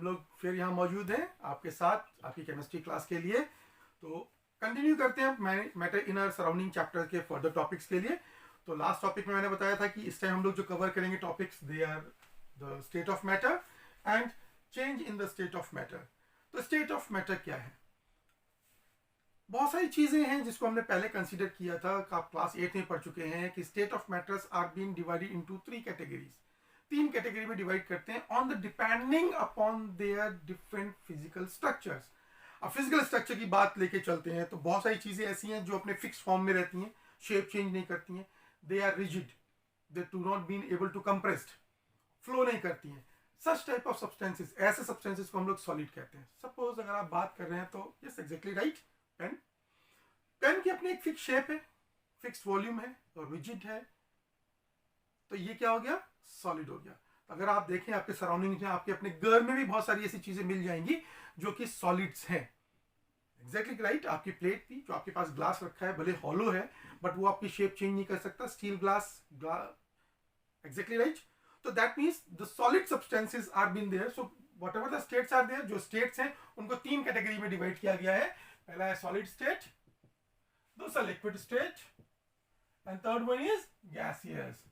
हम लोग फिर यहाँ मौजूद हैं आपके साथ आपकी केमिस्ट्री क्लास के लिए। तो कंटिन्यू करते हैं matter in our surrounding chapter के फर्दर टॉपिक्स के लिए। तो लास्ट टॉपिक में मैंने बताया था कि इस टाइम हम लोग जो कवर करेंगे topics, they are the state of matter and change in the state of matter. तो स्टेट ऑफ मैटर क्या है? बहुत सारी चीजें हैं जिसको हमने पहले कंसीडर किया था, आप क्लास 8 में पढ़ चुके हैं कि state of matters are been divided into 3 categories. 3 category में डिवाइड करते हैं on the depending upon their different physical structures. अब फिजिकल स्ट्रक्चर की बात लेके चलते हैं तो बहुत सारी चीजें ऐसी हैं जो अपने फिक्स फॉर्म में रहती हैं, शेप चेंज नहीं करती हैं, they are rigid, they do not been able to compressed, flow नहीं करती हैं। सच टाइप ऑफ सब्सटेंसेस, ऐसे सब्सटेंसेस को हम लोग सॉलिड कहते हैं। सपोज अगर आप बात कर रहे हैं तो यस एग्जैक्टली राइट, पेन की अपनी एक फिक्स शेप है, फिक्स वॉल्यूम है और रिजिड है, तो ये क्या हो गया? सॉलिड हो गया। अगर आप देखें आपके सराउंडिंग में, आपके अपने घर में भी बहुत सारी ऐसी चीजें मिल जाएंगी जो कि सॉलिड्स हैं। Exactly right. आपकी प्लेट भी, जो आपके पास ग्लास रखा है, भले हॉलो है बट वो आपकी शेप चेंज नहीं कर सकता, स्टील ग्लास। Exactly right. तो that means the solid substances are been there. So whatever the states are there, जो स्टेट्स हैं उनको 3 कैटेगरी में डिवाइड किया गया है। पहला है सॉलिड स्टेट, दूसरा liquid state and third one is gaseous.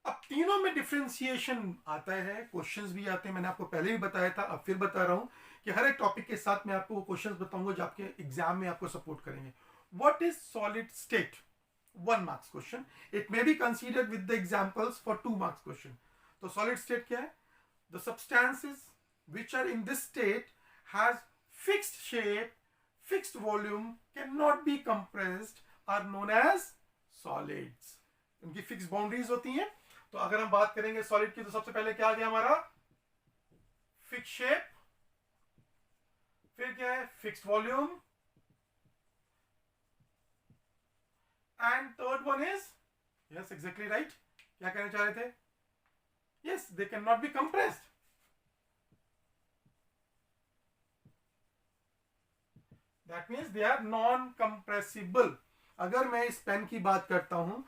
अब तीनों में डिफरेंशिएशन आता है, क्वेश्चंस भी आते हैं। मैंने आपको पहले भी बताया था, अब फिर बता रहा हूं कि हर एक टॉपिक के साथ मैं आपको क्वेश्चंस बताऊंगा जो आपके एग्जाम में आपको सपोर्ट करेंगे। What is solid state? 1 marks question. It may be considered with the examples for 2 marks question. तो सॉलिड स्टेट क्या है? The substances which are in this state has fixed shape, fixed volume, cannot be compressed, are known as solids. इनकी fix boundaries होती हैं। तो अगर हम बात करेंगे सॉलिड की तो सबसे पहले क्या आ गया हमारा? फिक्स शेप, फिर क्या है? Fixed volume, and third one is, yes exactly right, क्या कहना चाह रहे थे? Yes, they can not be compressed. That means they are non-compressible. अगर मैं इस पेन की बात करता हूं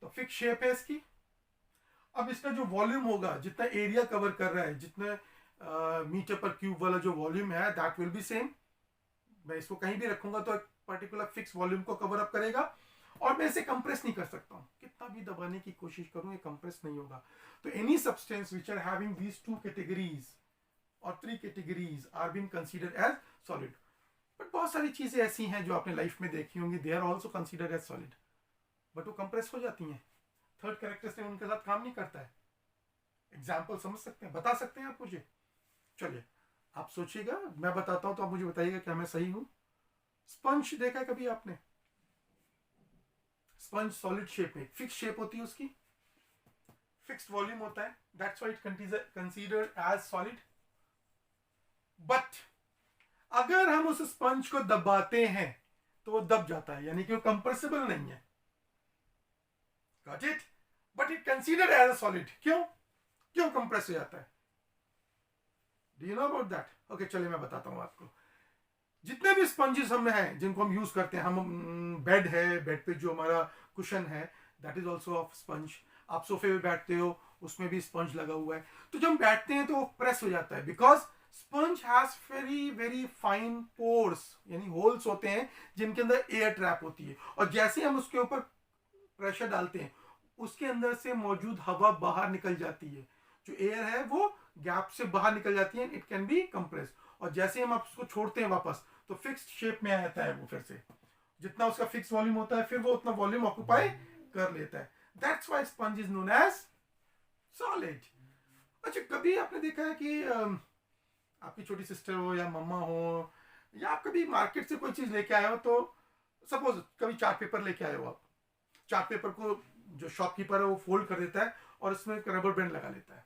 तो फिक्स शेप है इसकी। अब इसका जो वॉल्यूम होगा, जितना एरिया कवर कर रहा है, जितने मीटर पर क्यूब वाला जो वॉल्यूम है, दैट विल बी सेम। मैं इसको कहीं भी रखूंगा तो एक पर्टिकुलर फिक्स वॉल्यूम को कवर अप करेगा और मैं इसे कंप्रेस नहीं कर सकता हूं। कितना भी दबाने की कोशिश करूं ये कंप्रेस नहीं होगा। तो any substance which are having these 2 categories और 3 categories are been considered as solid. But बहुत सारी चीजें ऐसी हैं जो आपने लाइफ में देखी होंगी, they are also considered as solid, but वो कंप्रेस हो जाती हैं। थर्ड कैरेक्टरिस्टिक उनके साथ काम नहीं करता है। एग्जाम्पल समझ सकते हैं, बता सकते हैं आप मुझे? चलिए आप सोचिएगा, मैं बताता हूं तो आप मुझे बताइएगा क्या मैं सही हूं। स्पंज देखा है कभी आपने? स्पंज सॉलिड शेप में, फिक्स शेप होती है उसकी, फिक्स्ड वॉल्यूम होता है, that's why it considered as solid. But अगर हम उस स्पंज को दबाते हैं तो वो दब जाता है, यानी कि वो कंप्रेसिबल नहीं है। Got it? But it considered as a solid. क्यों कंप्रेस हो जाता है? Do you know about that? Okay, चलिए मैं बताता हूं आपको। जितने भी स्पंजेस हम में हैं जिनको हम यूज करते हैं, हम बेड है, बेड पे जो हमारा कुशन है that is also of sponge. आप सोफे पे बैठते हो, उसमें भी स्पंज लगा हुआ है। तो जब हम बैठते हैं तो वो प्रेस हो जाता है, because sponge has very very fine pores, यानी होल्स होते हैं जिनके अंदर एयर ट्रैप होती है। और जैसे हम उसके ऊपर प्रेशर डालते हैं उसके अंदर से मौजूद हवा बाहर निकल जाती है, जो एयर है वो गैप से बाहर निकल जाती है, इट कैन बी कंप्रेस। और जैसे हम आप उसको छोड़ते हैं वापस तो फिक्स्ड शेप में आ जाता है वो। फिर से जितना उसका फिक्स वॉल्यूम होता है फिर वो उतना वॉल्यूम ऑक्यूपाई कर लेता है। That's why sponge is known as solid. अच्छा, कभी आपने देखा है कि आपकी छोटी सिस्टर हो या मम्मा हो, या आप कभी मार्केट से कोई चीज लेके आए हो, तो सपोज कभी चार्ट पेपर लेके आए हो, आप चार्ट पेपर को जो शॉपकीपर है वो फोल्ड कर देता है और उसमें एक रबर बैंड लगा लेता है।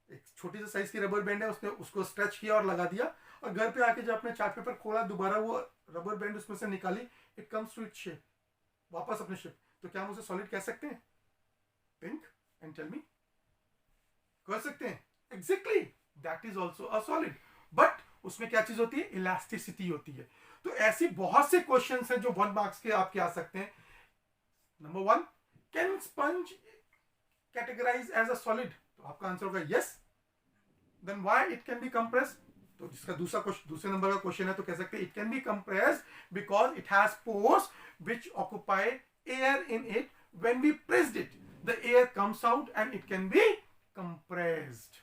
एक छोटी सी साइज की रबर बैंड है, उसने उसको स्ट्रेच किया और लगा दिया, और घर पे आके जब आपने चार्ट पेपर खोला, दोबारा वो रबर बैंड उसमें से निकाली, it comes to it shape, वापस अपने शेप। तो क्या हम उसे सॉलिड कह सकते हैं? Think and tell me. कह सकते हैं? Exactly, that is also a solid. But उसमें क्या चीज होती है? इलास्टिसिटी होती है। तो ऐसी बहुत से क्वेश्चंस हैं जो 1 मार्क्स के आपके आ सकते हैं। Number 1, can sponge categorize as a solid? तो आपका आंसर होगा yes. Then why it can be compressed? तो जिसका दूसरे नंबर का क्वेश्चन है तो कह सकते हैं it can be compressed because it has pores which occupy air in it. When we pressed it the air comes out and it can be compressed.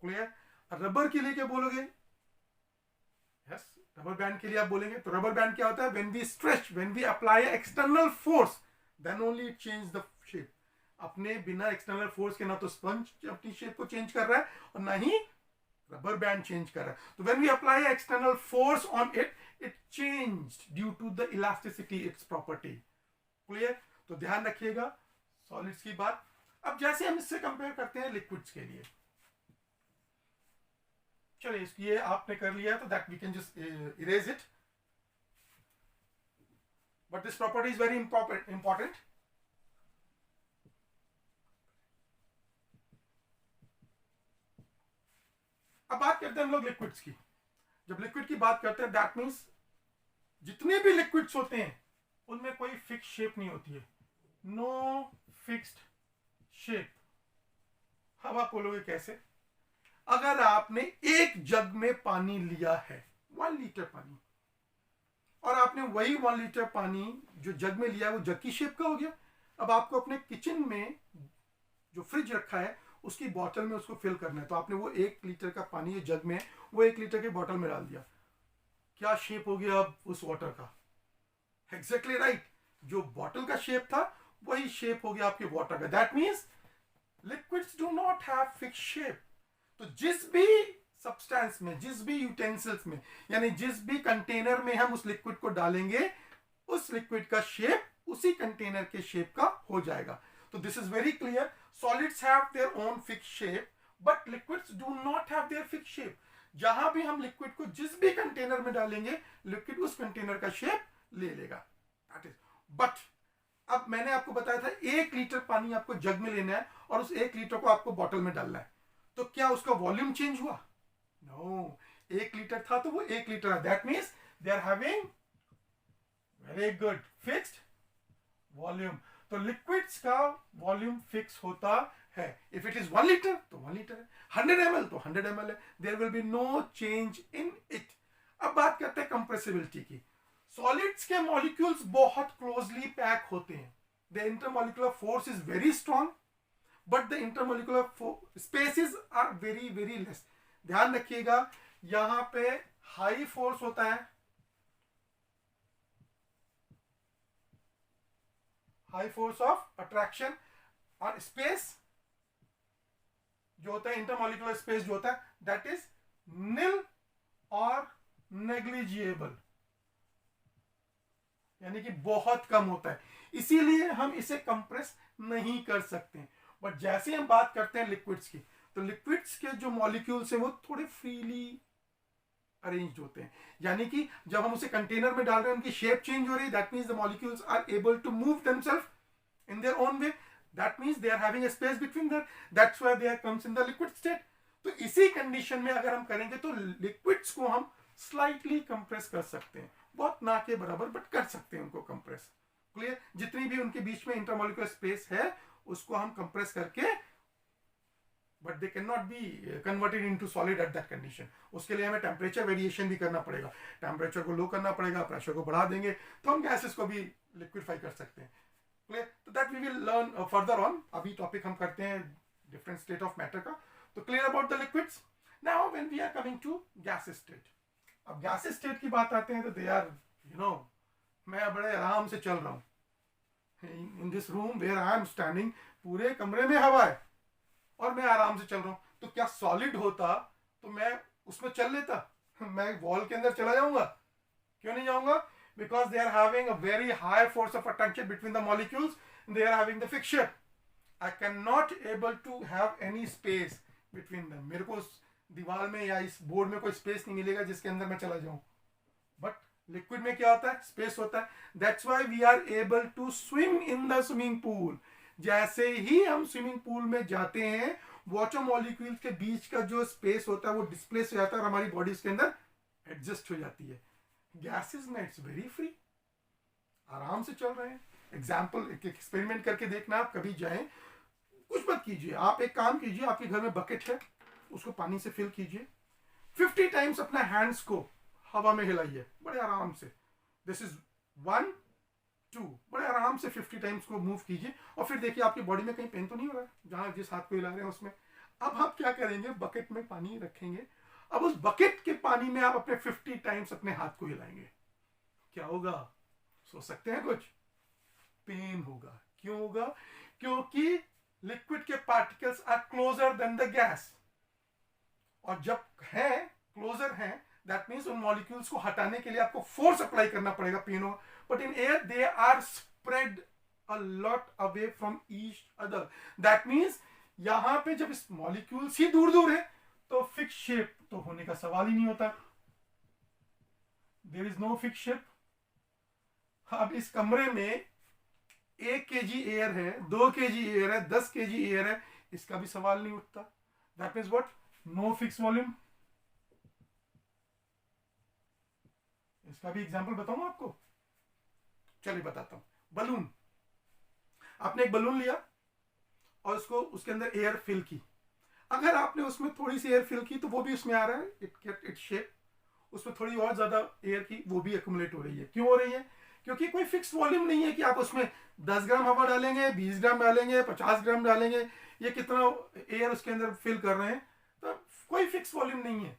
Clear? Rubber के लिए क्या बोलोगे? यस, रबर बैंड के लिए आप बोलेंगे. तो rubber band क्या होता है? When we stretch, when we apply external force, then only it change the shape. अपने बिना एक्सटर्नल फोर्स के ना तो स्पंज अपनी शेप को चेंज कर रहा है और ना ही रबर बैंड चेंज कर रहा है. तो when we apply external force on it, it changed due to the elasticity, its property. Clear? तो ध्यान रखिएगा सॉलिड्स की बात. अब जैसे हम इससे कंपेयर करते हैं लिक्विड्स के लिए, चलिए ये आपने कर लिया तो that we can just erase it. But this property is very important. अब बात करते हैं हम लोग लिक्विड्स की. जब लिक्विड की बात करते हैं दैट मीन्स जितने भी लिक्विड्स होते हैं उनमें कोई फिक्स शेप नहीं होती है. No fixed shape. अब आप बोलोगे कैसे? अगर आपने एक जग में पानी लिया है, 1 लीटर पानी, और आपने वही 1 लीटर पानी जो जग में लिया है वो जग की शेप का हो गया. अब आपको अपने किचन में जो फ्रिज रखा है उसकी बॉटल में उसको फिल करना है. तो आपने वो 1 लीटर का पानी जो जग में है वो 1 लीटर के बॉटल में डाल दिया. क्या शेप हो गया अब उस वाटर का? Exactly right. जो बॉटल का शेप था वही शेप हो गया आपके वाटर का. That means liquids do not have fix shape. तो जिस भी सब्सटेंस में, जिस भी यूटेंसिल्स में, यानी जिस भी कंटेनर में हम उस लिक्विड को डालेंगे, उस लिक्विड का शेप उसी कंटेनर के शेप का हो जाएगा. तो this is very clear. Solids have their own fix shape but liquids do not have their fix shape. जहां भी हम लिक्विड को जिस भी कंटेनर में डालेंगे, लिक्विड उस कंटेनर का शेप ले लेगा. That is. बट अब मैंने आपको बताया था 1 लीटर पानी आपको जग में लेना है और उस 1 लीटर को आपको बॉटल में डालना है. तो क्या उसका वॉल्यूम चेंज हुआ? नो. 1 लीटर था तो वो 1 लीटर है. That means they are having very good fixed volume. तो लिक्विड्स का वॉल्यूम फिक्स होता है. इफ इट इज 1 लीटर तो 1 लीटर है, 100 ml तो 100 ml है. There will be no change in it. अब बात करते हैं कंप्रेसिबिलिटी की. सॉलिड्स के मॉलिक्यूल्स बहुत क्लोजली पैक होते हैं. The intermolecular force is very strong but the intermolecular spaces are very very less. ध्यान रखिएगा यहां पे हाई फोर्स होता है, हाई फोर्स ऑफ अट्रैक्शन, और स्पेस जो होता है, इंटरमॉलिक्यूलर स्पेस जो होता है, दैट इज निल और नेग्लिजिएबल, यानी कि बहुत कम होता है. इसीलिए हम इसे कंप्रेस नहीं कर सकते. बट जैसे हम बात करते हैं लिक्विड्स की, तो लिक्विड्स के जो मॉलिक्यूल्स हैं वो थोड़े फ्रीली अरेंज्ड होते हैं. यानी कि जब हम उसे कंटेनर में डाल रहे हैं उनकी शेप चेंज हो रही है. That means the molecules are able to move themselves in their own way. That means they are having a space between there. That's why they are comes in the liquid state. तो इसी condition में अगर हम करेंगे तो liquids को हम slightly compress कर सकते हैं. बहुत ना के बराबर बट कर सकते हैं उनको कंप्रेस. क्लियर? जितनी भी उनके बीच में इंटरमॉलिक्यूलर स्पेस है उसको हम कंप्रेस करके, but they can not be converted into solid at that condition. उसके लिए हमें टेम्परेचर वेरिएशन भी करना पड़ेगा. टेम्परेचर को लो करना पड़ेगा, प्रेशर को बढ़ा देंगे तो हम गैसेस को भी लिक्विफाई कर सकते हैं. क्लियर? तो that we will learn further on. अभी टॉपिक हम करते हैं डिफरेंट स्टेट ऑफ मैटर का. तो clear about the liquids. Now when we are coming to gas state. अब गैस स्टेट की बात आते हैं तो दे आर, यू नो, मैं बड़े आराम से चल रहा हूँ. In this room where I am standing, पूरे कमरे में हवा है और मैं आराम से चल रहा हूँ. तो क्या सॉलिड होता तो मैं उसमें चल लेता? मैं वॉल के अंदर चला जाऊंगा? क्यों नहीं जाऊंगा? Because they are having a very high force of attraction between the molecules, they are having the fix shape. I can not able to have any space between them. मेरे को दीवार में या इस बोर्ड में कोई स्पेस नहीं मिलेगा जिसके अंदर मैं चला जाऊं. बट लिक्विड में क्या होता है? स्पेस होता है. That's why we are able to swim in the swimming pool. जैसे ही हम स्विमिंग पूल में जाते हैं, वाटर मॉलिक्यूल्स के बीच का जो स्पेस होता है वो डिस्प्लेस हो जाता है और हमारी बॉडी के अंदर एडजस्ट हो जाती है. गैसेस में इट्स वेरी फ्री, आराम से चल रहे हैं. एग्जाम्पल, एक एक्सपेरिमेंट करके देखना. आप कभी जाएं कुछ मत कीजिए, आप एक काम कीजिए, आपके घर में बकेट है, उसको पानी से फिल कीजिए, 50 टाइम्स अपना हैंड्स को हवा में हिलाइए बड़े आराम से। दिस इज 1 2, बड़े आराम से 50 टाइम्स को मूव कीजिए और फिर देखिए आपकी बॉडी में कहीं पेन तो नहीं हो रहा है जहां जिस हाथ को हिला रहे हैं उसमें। अब आप क्या करेंगे, बकेट में पानी रखेंगे, अब उस बकेट के पानी में आप अपने 50 टाइम्स अपने हाथ को हिलाएंगे। क्या होगा, सोच सकते हैं कुछ? पेन होगा। क्यों होगा? क्योंकि लिक्विड के particles are closer than the gas, और जब है क्लोजर है दैट मीन्स उन मॉलिक्यूल्स को हटाने के लिए आपको फोर्स अप्लाई करना पड़ेगा, पेन होगा। But in air they are spread a lot away from each other, that means यहां पे जब इस मॉलिक्यूल्स ही दूर दूर है तो फिक्स शेप तो होने का सवाल ही नहीं होता, there is no fix shape. अब इस कमरे में 1 kg एयर है, 2 kg एयर है, 10 kg एयर है, इसका भी सवाल नहीं उठता। That means what? No fix volume. इसका भी एग्जांपल बताऊं आपको, चलिए बताता हूं। बलून, आपने एक बलून लिया और उसको उसके अंदर एयर फिल की, अगर आपने उसमें थोड़ी सी एयर फिल की तो वो भी उसमें आ रहा है, इट शेप, उसमें थोड़ी और ज्यादा एयर की वो भी एक्युमुलेट हो रही है। क्यों हो रही है? क्योंकि कोई फिक्स वॉल्यूम नहीं है कि आप उसमें 10 ग्राम हवा डालेंगे, 20 ग्राम डालेंगे, 50 ग्राम डालेंगे, ये कितना एयर उसके अंदर फिल कर रहे हैं, तो कोई फिक्स वॉल्यूम नहीं है।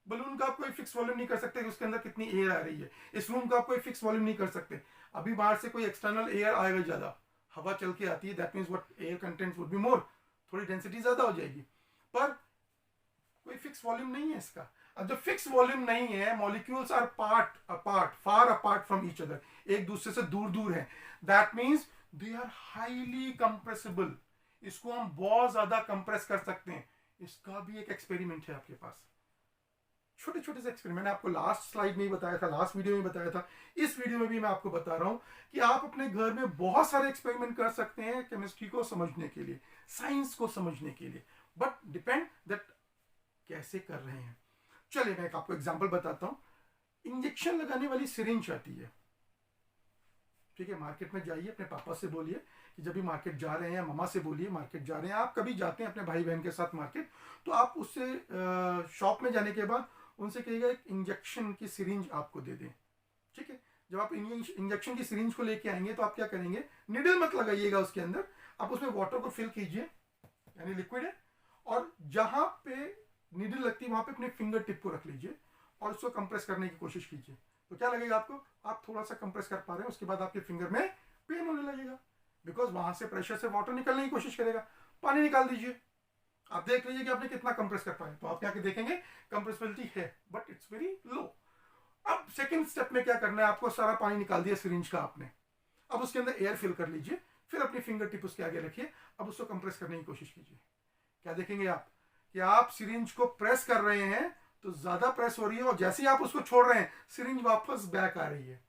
बलून का आप कोई फिक्स वॉल्यूम नहीं कर सकते कि उसके अंदर कितनी एयर आ रही है। इस रूम का आप कोई फिक्स वॉल्यूम नहीं कर सकते, अभी बाहर से कोई एक्सटर्नल एयर आएगा, ज्यादा हवा चल के आती है, that means what, air contents would be more, थोड़ी डेंसिटी ज्यादा हो जाएगी, पर कोई फिक्स वॉल्यूम नहीं है इसका। अब जब फिक्स वॉल्यूम नहीं है, molecules are far apart from each other, एक दूसरे से दूर दूर है, that means they are highly compressible, इसको हम बहुत ज्यादा कंप्रेस कर सकते हैं। इसका भी एक एक्सपेरिमेंट है आपके पास, छोटे छोटे से एक्सपेरिमेंट आपको लास्ट स्लाइड में ही बताया था, लास्ट वीडियो में बताया था, इस वीडियो में भी मैं आपको बता रहा हूं कि आप अपने घर में बहुत सारे एक्सपेरिमेंट कर सकते हैं केमिस्ट्री को समझने के लिए, साइंस को समझने के लिए, बट डिपेंड दैट कैसे कर रहे हैं। चलिए मैं आपको एग्जांपल बताता हूं। इंजेक्शन लगाने वाली सिरिंज आती है, ठीक है, मार्केट में जाइए, अपने पापा से बोलिए कि जब भी मार्केट जा रहे हैं, मम्मा से बोलिए मार्केट जा रहे हैं, आप कभी जाते हैं अपने भाई बहन के साथ मार्केट, तो आप उससे शॉप में जाने के बाद उनसे कहिएगा एक इंजेक्शन की सिरिंज आपको दे दें, ठीक है। जब आप इंजेक्शन की सिरिंज को लेके आएंगे तो आप क्या करेंगे, निडल मत लगाइएगा उसके अंदर, आप उसमें वाटर को फिल कीजिए, यानी लिक्विड है, और जहां पे नीडल लगती है वहां पे अपने फिंगर टिप को रख लीजिए और उसको कंप्रेस करने की कोशिश कीजिए। तो क्या लगेगा आपको, आप थोड़ा सा कंप्रेस कर पा रहे हैं, उसके बाद आपके फिंगर में पेन होने लगेगा, बिकॉज वहां से प्रेशर से वाटर निकलने की कोशिश करेगा। पानी निकाल दीजिए, आप देख लीजिए कि आपने कितना कंप्रेस कर पाए, तो आप क्या देखेंगे कंप्रेसिबिलिटी है बट इट्स वेरी लो। अब सेकंड स्टेप में क्या करना है, आपको सारा पानी निकाल दिया सिरिंज का आपने, अब उसके अंदर एयर फिल कर लीजिए, फिर अपनी फिंगर टिप उसके आगे रखिए, अब उसको कंप्रेस करने की कोशिश कीजिए। क्या देखेंगे आप कि आप सिरिंज को प्रेस कर रहे हैं तो ज्यादा प्रेस हो रही है, और जैसे ही आप उसको छोड़ रहे हैं सिरिंज वापस बैक आ रही है।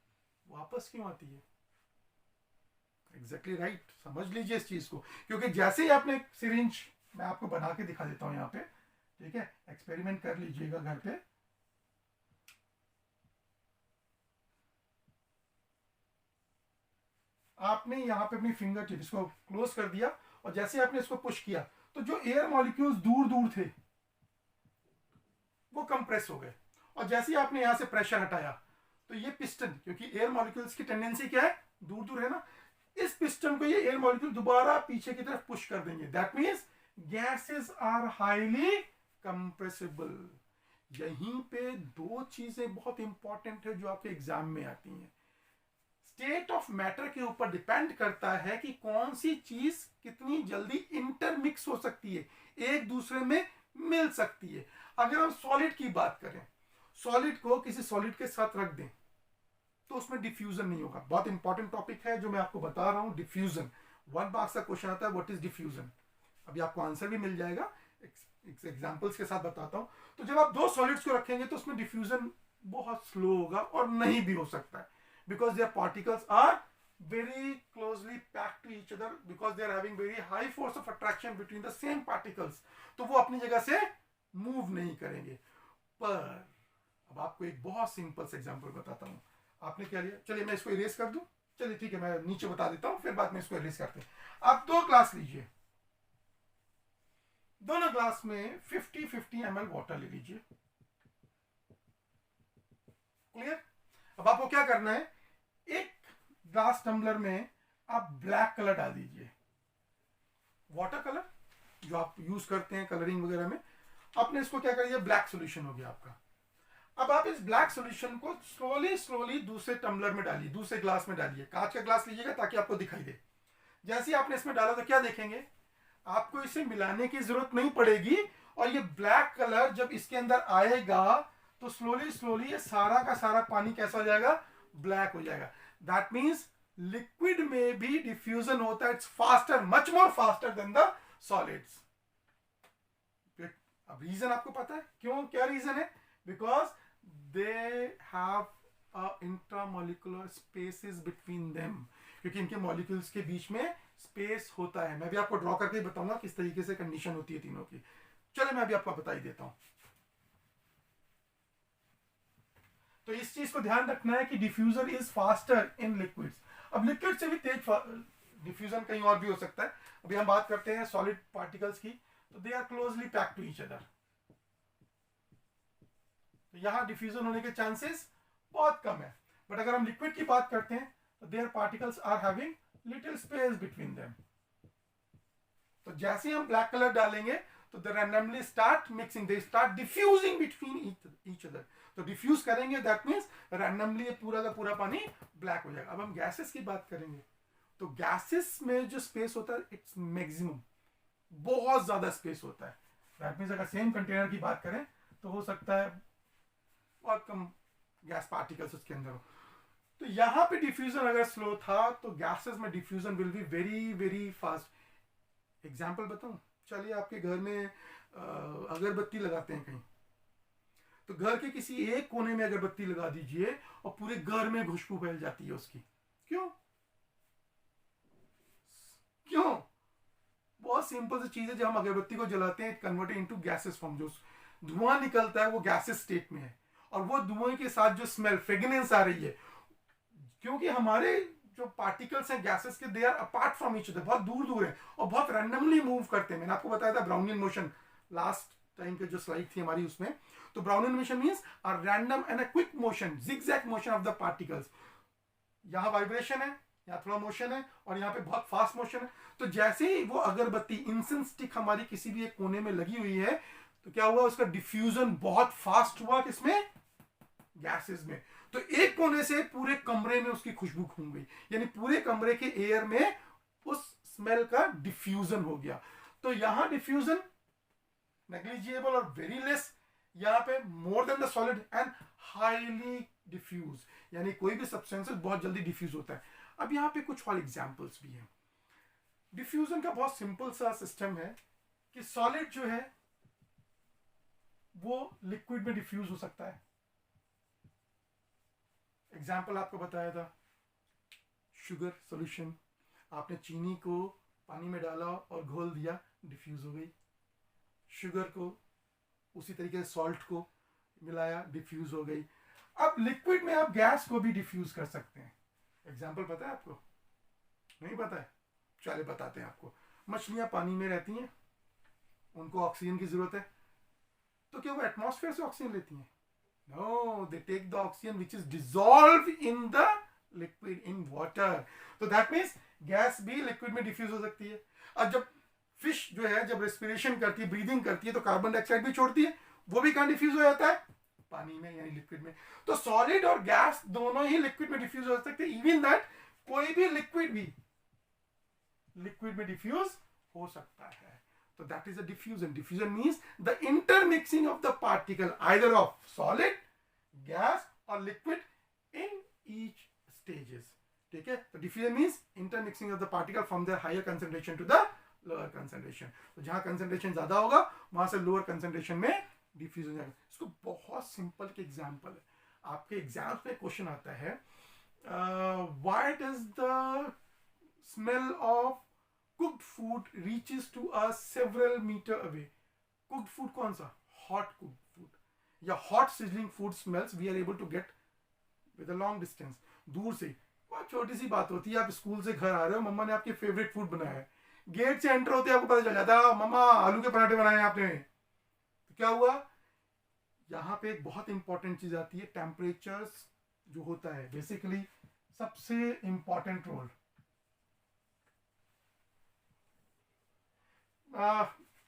वापस क्यों आती है? एग्जैक्टली राइट, समझ लीजिए इस चीज को, क्योंकि जैसे ही आपने सिरिंज, मैं आपको बना के दिखा देता हूं यहाँ पे, ठीक है, एक्सपेरिमेंट कर लीजिएगा घर पे। आपने यहाँ पे अपनी फिंगर टिप इसको क्लोज कर दिया, और जैसे आपने इसको पुश किया तो जो एयर मॉलिक्यूल्स दूर दूर थे वो कंप्रेस हो गए, और जैसे ही आपने यहां से प्रेशर हटाया तो ये पिस्टन, क्योंकि एयर मॉलिक्यूल्स की टेंडेंसी क्या है, दूर दूर है ना, इस पिस्टन को ये एयर मॉलिक्यूल दोबारा पीछे की तरफ पुश कर देंगे, that means gases are highly compressible. यहीं पे दो चीजें बहुत इंपॉर्टेंट है जो आपके एग्जाम में आती हैं। स्टेट ऑफ मैटर के ऊपर डिपेंड करता है कि कौन सी चीज कितनी जल्दी इंटरमिक्स हो सकती है, एक दूसरे में मिल सकती है। अगर हम सॉलिड की बात करें, सॉलिड को किसी सॉलिड के साथ रख दें तो उसमें डिफ्यूजन नहीं होगा। बहुत इंपॉर्टेंट टॉपिक है जो मैं आपको बता रहा हूं, डिफ्यूजन। 1 मार्क्स का क्वेश्चन आता है, व्हाट इज डिफ्यूजन, अभी आपको आंसर भी मिल जाएगा, एग्जांपल्स के साथ बताता हूं। तो जब आप दो सॉलिड्स को रखेंगे तो उसमें डिफ्यूजन बहुत स्लो होगा और नहीं भी हो सकता है, because their particles are very closely packed to each other, because they are having very high force of attraction between the same particles, तो वो अपनी जगह से मूव नहीं करेंगे। पर अब आपको एक बहुत सिंपल सा एग्जांपल बताता हूं। आपने क्या लिया, चलिए मैं इसको इरेज कर दूं, चलिए ठीक है, मैं नीचे बता देता हूं, फिर बाद में इसको इरेज करते हैं। आप दो ग्लास लीजिए, दोनों ग्लास में 50-50 ml वाटर ले लीजिए। क्लियर? अब आपको क्या करना है, एक ग्लास टम्बलर में आप ब्लैक कलर डाल दीजिए, वाटर कलर जो आप यूज करते हैं कलरिंग वगैरह में। आपने इसको क्या कर दिया, ब्लैक सॉल्यूशन हो गया आपका। अब आप इस ब्लैक सॉल्यूशन को स्लोली स्लोली दूसरे टम्बलर में डालिए, दूसरे ग्लास में डालिए। कांच का ग्लास लीजिएगा ताकि आपको दिखाई दे। जैसे ही आपने इसमें डाला तो क्या देखेंगे, आपको इसे मिलाने की जरूरत नहीं पड़ेगी, और ये ब्लैक कलर जब इसके अंदर आएगा तो स्लोली स्लोली ये सारा का सारा पानी कैसा हो जाएगा, ब्लैक हो जाएगा। दैट मीन्स लिक्विड में भी डिफ्यूजन होता है, it's faster, much more faster than the solids. अब रीजन आपको पता है क्यों, क्या रीजन है, because they have intramolecular spaces between them, क्योंकि इनके मॉलिक्यूल्स के बीच में स्पेस होता है। मैं भी आपको ड्रॉ करके बताऊंगा किस तरीके से कंडीशन होती है तीनों की। चलो मैं अभी आपको बता ही देता हूं। तो इस चीज को ध्यान रखना है कि diffusion is faster in liquids. अब लिक्विड से भी तेज डिफ्यूजन कहीं और भी हो सकता है। अभी हम बात करते हैं सॉलिड पार्टिकल्स की, तो they are closely packed to each other, तो यहां डिफ्यूजन होने के चांसेस बहुत कम है। बट अगर हम लिक्विड की बात करते हैं तो there particles are having little space between them. तो जैसे ही हम ब्लैक कलर डालेंगे तो they randomly start mixing, they start diffusing between each other. तो डिफ्यूज करेंगे दैट मीन्स रैंडमली ये पूरा का पूरा पानी ब्लैक हो जाएगा। अब हम गैसेस की बात करेंगे, तो गैसेस में जो स्पेस होता है इट्स मैक्सिमम, बहुत ज्यादा स्पेस होता है। दैट मीन्स अगर सेम कंटेनर की बात करें तो हो सकता है बहुत कम गैस पार्टिकल्स उसके अंदर हो। तो यहां पे डिफ्यूजन अगर स्लो था तो गैसेस में diffusion will be very very fast. Example बताऊं, चलिए आपके घर में अगरबत्ती लगाते हैं कहीं, तो घर के किसी एक कोने में अगरबत्ती लगा दीजिए और पूरे घर में खुशबू फैल जाती है उसकी। क्यों क्यों? बहुत सिंपल सी चीज है, जब हम अगरबत्ती को जलाते हैं कन्वर्टेड इनटू गैसेस फॉर्म, जो धुआं निकलता है वो गैसेस स्टेट में है, और वो धुएं के साथ जो स्मेल फ्रेग्रेंस आ रही है, क्योंकि हमारे जो पार्टिकल्स हैं गैसेस के, they are apart from each other, बहुत दूर दूर है और बहुत रैंडमली मूव करते हैं। मैंने आपको बताया था ब्राउनियन मोशन लास्ट टाइम के जो स्लाइड थी हमारी उसमें, तो Brownian motion means a random and a quick motion, zigzag motion of the particles. यहां वाइब्रेशन है, यहाँ थोड़ा मोशन है, और यहाँ पे बहुत फास्ट मोशन है। तो जैसे ही वो अगरबत्ती इंसेंस स्टिक हमारी किसी भी एक कोने में लगी हुई है, तो क्या हुआ, उसका डिफ्यूजन बहुत फास्ट हुआ, किसमें, गैसेस में। तो एक कोने से पूरे कमरे में उसकी खुशबू घूम गई, यानी पूरे कमरे के एयर में उस स्मेल का डिफ्यूजन हो गया। तो यहां डिफ्यूजन नेग्लिजिबल और वेरी लेस, यहां पे more than the solid and highly diffuse, यानी कोई भी सब्सटेंसेस बहुत जल्दी डिफ्यूज होता है। अब यहां पे कुछ और एग्जांपल्स भी हैं। डिफ्यूजन का बहुत सिंपल सा सिस्टम है कि सॉलिड जो है वो लिक्विड में डिफ्यूज हो सकता है। एग्जाम्पल आपको बताया था, शुगर सॉल्यूशन, आपने चीनी को पानी में डाला और घोल दिया, डिफ्यूज हो गई। शुगर को उसी तरीके से सॉल्ट को मिलाया, डिफ्यूज हो गई। अब लिक्विड में आप गैस को भी डिफ्यूज कर सकते हैं। एग्जाम्पल पता है आपको, नहीं पता है, चलिए बताते हैं आपको। मछलियां पानी में रहती हैं, उनको ऑक्सीजन की जरूरत है, तो क्या वो एटमॉस्फेयर से ऑक्सीजन लेती हैं? No, they take the oxygen which is dissolved in the liquid, in water. तो that means गैस भी लिक्विड में डिफ्यूज हो सकती है। और जब फिश जो है जब रेस्पिरेशन करती है, ब्रीदिंग करती है, तो कार्बन डाइऑक्साइड भी छोड़ती है, वो भी कहाँ डिफ्यूज हो जाता है? पानी में, यानी लिक्विड में। तो सॉलिड और गैस दोनों ही लिक्विड में डिफ्यूज हो सकते हैं। इवन दैट कोई भी लिक्विड भी लिक्विड में डिफ्यूज हो सकता है। So that is a diffusion. Diffusion means the intermixing of the particle either of solid, gas or liquid in each stages. ठीक है? तो diffusion means intermixing of the particle from their higher concentration to the lower concentration. तो जहां concentration ज्यादा होगा वहां से lower concentration में diffuse हो जाएगा। इसको बहुत simple के example है। आपके एग्जाम्स में क्वेश्चन आता है, why does the smell of cooked food reaches to us several meter away? Cooked food कौन सा? Hot cooked food या hot sizzling food smells we are able to get with a long distance, दूर से। बहुत छोटी सी बात होती है, आप स्कूल से घर आ रहे हो, मम्मा ने आपके फेवरेट फूड बनाया है, गेट से एंटर होते आपको पता चल जाता मम्मा आलू के पराठे बनाए आपने। तो क्या हुआ, यहाँ पे एक बहुत इंपॉर्टेंट चीज आती है, टेम्परेचर्स जो होता है बेसिकली सबसे इंपॉर्टेंट रोल।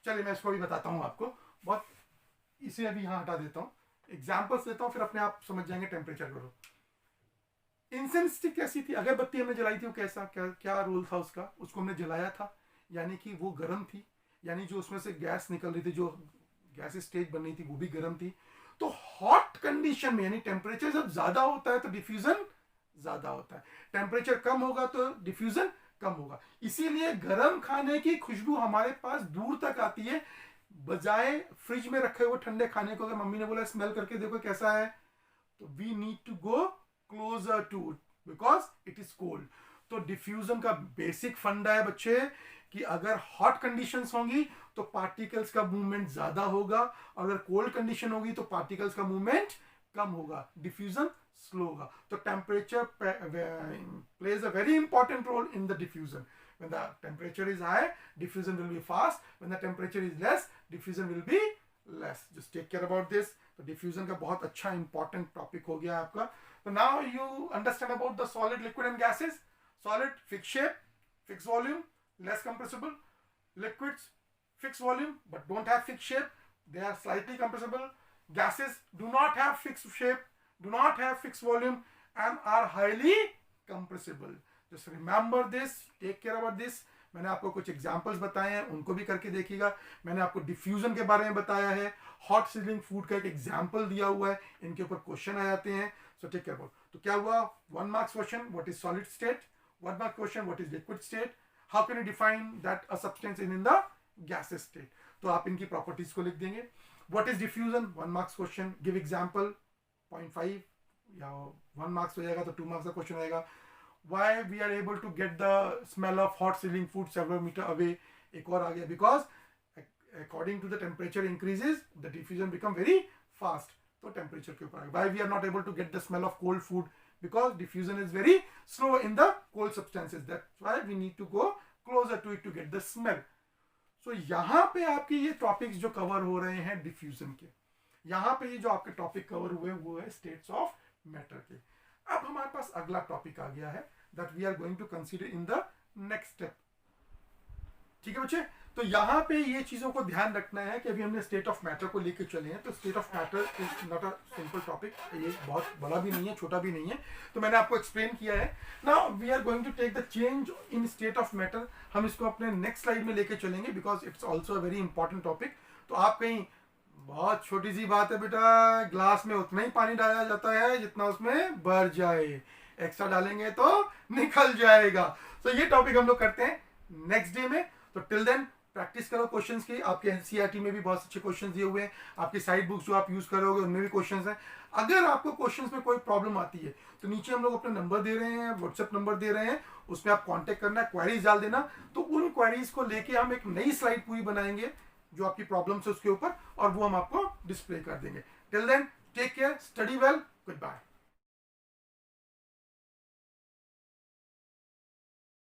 चलिए मैं इसको भी बताता हूँ आपको, बहुत इसे अभी यहाँ हटा देता हूँ, एग्जाम्पल्स देता हूँ, फिर अपने आप समझ जाएंगे टेम्परेचर को। इंसेंस स्टिक कैसी थी, अगरबत्ती हमने जलाई थी, वो कैसा क्या रोल था उसका, उसको हमने जलाया था, यानी कि वो गर्म थी, यानी जो उसमें से गैस निकल रही थी, जो गैस स्टेज बन रही थी वो भी गर्म थी। तो हॉट कंडीशन में यानी टेम्परेचर जब ज्यादा होता है तो डिफ्यूजन ज्यादा होता है, टेम्परेचर कम होगा तो डिफ्यूजन कम होगा। इसीलिए गर्म खाने की खुशबू हमारे पास दूर तक आती है, बजाय फ्रिज में रखे हुए ठंडे खाने को। अगर मम्मी ने बोला स्मेल करके देखो कैसा है, तो we need to go closer to it because it is cold. तो डिफ्यूजन का बेसिक फंडा है बच्चे कि अगर हॉट कंडीशंस होंगी तो पार्टिकल्स का मूवमेंट ज्यादा होगा, अगर कोल्ड कंडीशन होगी तो पार्टिकल्स का मूवमेंट कम होगा, डिफ्यूजन स्लो होगा। तो temperature plays a very important role in the diffusion. When the temperature is high, diffusion will be fast. When the temperature is less, diffusion will be less. Just take care about this. तो diffusion का बहुत अच्छा important topic हो गया आपका। So now you understand about the solid, liquid and gases. Solid, fixed shape, fixed volume, less compressible. Liquids, fixed volume but don't have fixed shape. They are slightly compressible. Gases do not have fixed shape, do not have fixed volume and are highly compressible. Just remember this, take care about this. मैंने आपको कुछ examples बताए हैं, उनको भी करके देखिएगा। मैंने आपको डिफ्यूजन के बारे में बताया है, हॉट सिजलिंग फूड का एक एग्जांपल दिया हुआ है, इनके ऊपर क्वेश्चन आ जाते हैं। So take care about. तो क्या हुआ, 1 marks question what is solid state, 1 mark question what is liquid state, how can you define that a substance in the gases state. तो आप इनकी प्रॉपर्टीज को लिख देंगे। What is diffusion, 1 marks question, give example 0.5 या 1 marks हो जाएगा तो 2 मार्क्स का क्वेश्चन आएगा। Why we are able to get the smell of hot sizzling food several meter away, एक और आ गया, because according to the temperature increases the diffusion become very fast, तो temperature के ऊपर आ गया। Why we are not able to get the smell of cold food, because diffusion is very slow in the cold substances, that's why we need to go closer to it to get the smell। so यहाँ पे आपके ये topics जो cover हो रहे हैं diffusion के, यहाँ पे ये जो आपके टॉपिक कवर हुए वो है स्टेट्स ऑफ मैटर के। अब हमारे पास अगला टॉपिक आ गया है that we are going to consider in the next step। ठीक है बच्चे, तो यहाँ पे ये चीजों को ध्यान रखना है कि अभी हमने स्टेट ऑफ मैटर को लेके चले हैं। तो state of matter is not a simple topic, ये बहुत बड़ा भी नहीं है छोटा भी नहीं है, तो मैंने आपको एक्सप्लेन किया है। Now we are going to take the change in state of matter, हम इसको अपने नेक्स्ट स्लाइड में लेके चलेंगे because it's also a very important topic. तो आप कहीं, बहुत छोटी सी बात है बेटा, ग्लास में उतना ही पानी डाला जाता है जितना उसमें भर जाए, एक्स्ट्रा डालेंगे तो निकल जाएगा। तो ये टॉपिक हम लोग करते हैं नेक्स्ट डे में। तो टिल देन प्रैक्टिस करो क्वेश्चंस की, आपके एनसीईआरटी में भी बहुत अच्छे क्वेश्चंस दिए हुए हैं, आपकी साइड बुक्स जो आप यूज करोगे उनमें भी क्वेश्चंस हैं। अगर आपको क्वेश्चंस में कोई प्रॉब्लम आती है तो नीचे हम लोग अपना नंबर दे रहे हैं, व्हाट्सएप नंबर दे रहे हैं, उसमें आप कॉन्टेक्ट करना है, क्वेरीज डाल देना। तो उन क्वेरीज को लेके हम एक नई स्लाइड पूरी बनाएंगे जो आपकी प्रॉब्लम है उसके ऊपर, और वो हम आपको डिस्प्ले कर देंगे। Till then take care, study well, good bye.